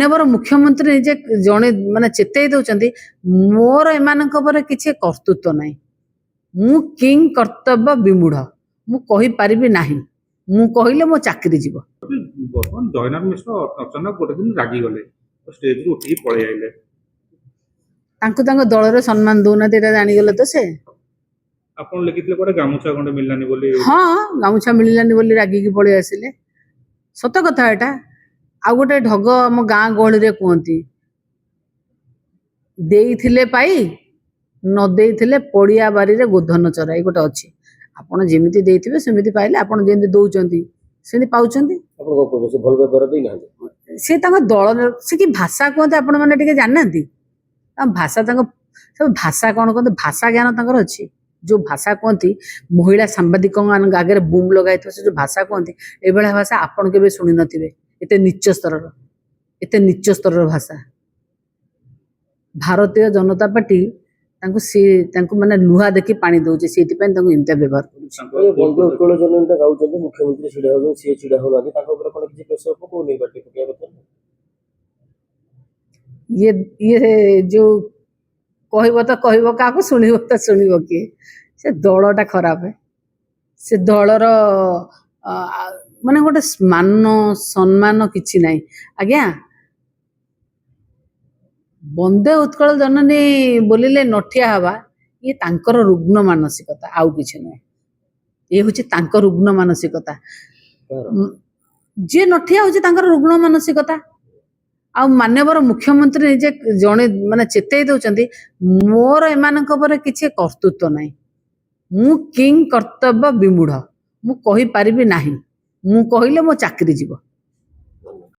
माननीय मुख्यमंत्री निजे जड़े माने चेतई दौरान मोर एमानक पर किसी कर्तृत्व ना मु किंग कर्तव्य विमूढ़ मु कहि पारिबि नाही मु कहिले मो चाकरी जीव। बर्तमान जयनाथ मिश्र अचानक गोटे दिन रागी गले स्टेज रु उठी पळे आइले तांको दल रे सम्मान दौना एटा जानी गले तो से आपण लिखितले कोडे गामुछा खंडे मिललानी बोली। हाँ गामुछा मिललानी बोली रागी की पळे आसिले सत कथा एटा। आ गोटे ढग आम गाँ गहली रे कहती देइथिले पाई न देइथिले पड़िया बारी रे गोधन चराई गोटे अच्छी आपड़ जमी देते सेमती पाइले आपड़ जमी दौरान से पाँच सी दल से कि भाषा कहते आपण मैंने जाना भाषा सब भाषा कौन कहते भाषा ज्ञान तक अच्छी जो भाषा कहती महिला सांबादिक आगे बूम लगाई से जो भाषा कहती ये भाषा आपड़ के शुणी नथिबे एते नीच स्तर भाषा। भारतीय जनता पार्टी माने लुहा देखी पानी दौचे से इमतिया व्यवहार ये जो कहब तो कहब क्या शुणव तो शुणव किए से दलटा खराब है से दलर माने गोटे मान सम्मान किछि नाही आज्ञा वंदे उत्कल जननी बोलिले नठिया हवा ये तांकर रुग्ण मानसिकता आउ किछि नाही ये होछि तांकर रुग्ण मानसिकता जे नठिया होछि तांकर रुग्ण मानसिकता। आ माननीय मुख्यमंत्री निजे जड़े माने चेतई दौरान मोर एमानक पर किसी कर्तृत्व ना मु किंग कर्तव्य विमूढ़ मु कहि पारिबि नाही मु कहिले मो चाकरी जीव।